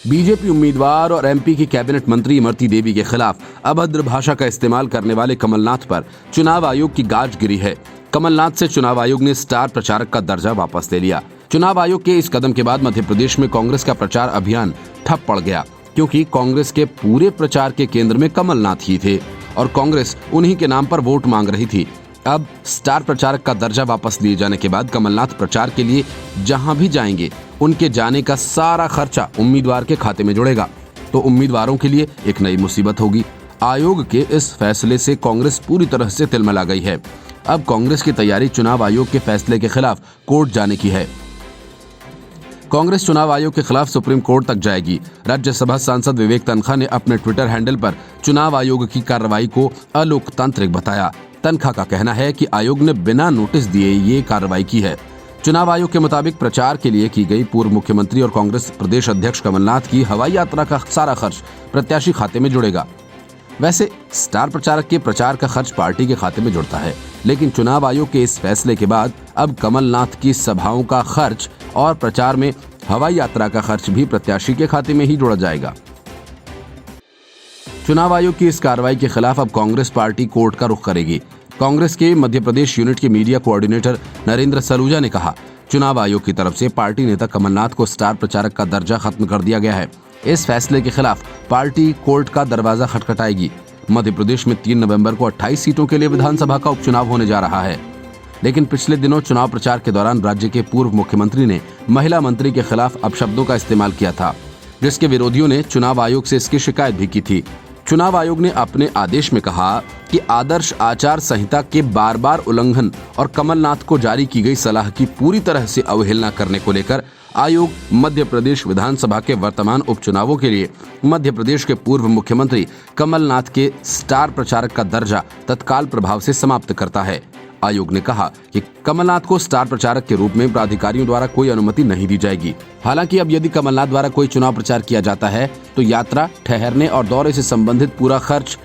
BJP उम्मीदवार और MP की कैबिनेट मंत्री इमरती देवी के खिलाफ अभद्र भाषा का इस्तेमाल करने वाले कमलनाथ पर चुनाव आयोग की गाज गिरी है। कमलनाथ से चुनाव आयोग ने स्टार प्रचारक का दर्जा वापस ले लिया। चुनाव आयोग के इस कदम के बाद मध्य प्रदेश में कांग्रेस का प्रचार अभियान ठप पड़ गया, क्योंकि कांग्रेस के पूरे प्रचार के केंद्र में कमलनाथ ही थे और कांग्रेस उन्हीं के नाम पर वोट मांग रही थी। अब स्टार प्रचारक का दर्जा वापस लिए जाने के बाद कमलनाथ प्रचार के लिए जहां भी जाएंगे उनके जाने का सारा खर्चा उम्मीदवार के खाते में जुड़ेगा, तो उम्मीदवारों के लिए एक नई मुसीबत होगी। आयोग के इस फैसले से कांग्रेस पूरी तरह से तिलमिला गई है। अब कांग्रेस की तैयारी चुनाव आयोग के फैसले के खिलाफ कोर्ट जाने की है। कांग्रेस चुनाव आयोग के खिलाफ सुप्रीम कोर्ट तक जाएगी। राज्यसभा सांसद विवेक तनखा ने अपने ट्विटर हैंडल पर चुनाव आयोग की कार्रवाई को अलोकतांत्रिक बताया। तनखा का कहना है कि आयोग ने बिना नोटिस दिए ये कार्रवाई की है। चुनाव आयोग के मुताबिक प्रचार के लिए की गई पूर्व मुख्यमंत्री और कांग्रेस प्रदेश अध्यक्ष कमलनाथ की हवाई यात्रा का सारा खर्च प्रत्याशी खाते में जुड़ेगा। वैसे स्टार प्रचारक के प्रचार का खर्च पार्टी के खाते में जुड़ता है, लेकिन चुनाव आयोग के इस फैसले के बाद अब कमलनाथ की सभाओं का खर्च और प्रचार में हवाई यात्रा का खर्च भी प्रत्याशी के खाते में ही जोड़ा जाएगा। चुनाव आयोग की इस कार्रवाई के खिलाफ अब कांग्रेस पार्टी कोर्ट का रुख करेगी। कांग्रेस के मध्य प्रदेश यूनिट के मीडिया कोऑर्डिनेटर नरेंद्र सलूजा ने कहा, चुनाव आयोग की तरफ से पार्टी नेता कमलनाथ को स्टार प्रचारक का दर्जा खत्म कर दिया गया है। इस फैसले के खिलाफ पार्टी कोर्ट का दरवाजा खटखटाएगी। मध्य प्रदेश में 3 नवंबर को 28 सीटों के लिए विधानसभा का उपचुनाव होने जा रहा है, लेकिन पिछले दिनों चुनाव प्रचार के दौरान राज्य के पूर्व मुख्यमंत्री ने महिला मंत्री के खिलाफ अपशब्दों का इस्तेमाल किया था, जिसके विरोधियों ने चुनाव आयोग से इसकी शिकायत भी की थी। चुनाव आयोग ने अपने आदेश में कहा कि आदर्श आचार संहिता के बार उल्लंघन और कमलनाथ को जारी की गई सलाह की पूरी तरह से अवहेलना करने को लेकर आयोग मध्य प्रदेश विधानसभा के वर्तमान उपचुनावों के लिए मध्य प्रदेश के पूर्व मुख्यमंत्री कमलनाथ के स्टार प्रचारक का दर्जा तत्काल प्रभाव से समाप्त करता है। आयोग ने कहा कि कमलनाथ को स्टार प्रचारक के रूप में प्राधिकारियों द्वारा कोई अनुमति नहीं दी जाएगी। हालांकि अब यदि कमलनाथ द्वारा कोई चुनाव प्रचार किया जाता है तो यात्रा, ठहरने और दौरे से संबंधित पूरा खर्च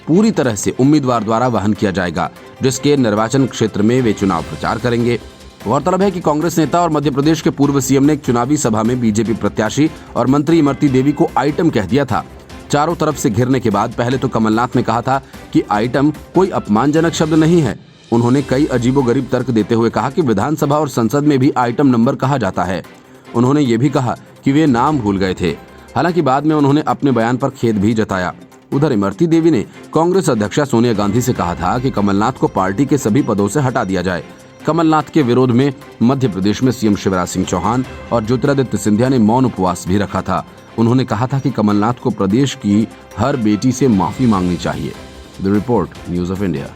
पूरी तरह से उम्मीदवार द्वारा वहन किया जाएगा, जिसके निर्वाचन क्षेत्र में वे चुनाव प्रचार करेंगे। गौरतलब है कि कांग्रेस नेता और मध्य प्रदेश के पूर्व सीएम ने एक चुनावी सभा में बीजेपी प्रत्याशी और मंत्री इमरती देवी को आइटम कह दिया था। चारों तरफ से घिरने के बाद पहले तो कमलनाथ ने कहा था कि आइटम कोई अपमानजनक शब्द नहीं है। उन्होंने कई अजीबोगरीब तर्क देते हुए कहा कि विधानसभा और संसद में भी आइटम नंबर कहा जाता है। उन्होंने ये भी कहा कि वे नाम भूल गए थे। हालांकि बाद में उन्होंने अपने बयान पर खेद भी जताया। उधर इमरती देवी ने कांग्रेस अध्यक्षा सोनिया गांधी से कहा था कि कमलनाथ को पार्टी के सभी पदों से हटा दिया जाए। कमलनाथ के विरोध में मध्य प्रदेश में सीएम शिवराज सिंह चौहान और ज्योतिरादित्य सिंधिया ने मौन उपवास भी रखा था। उन्होंने कहा था कि कमलनाथ को प्रदेश की हर बेटी से माफी मांगनी चाहिए। The report, news of India.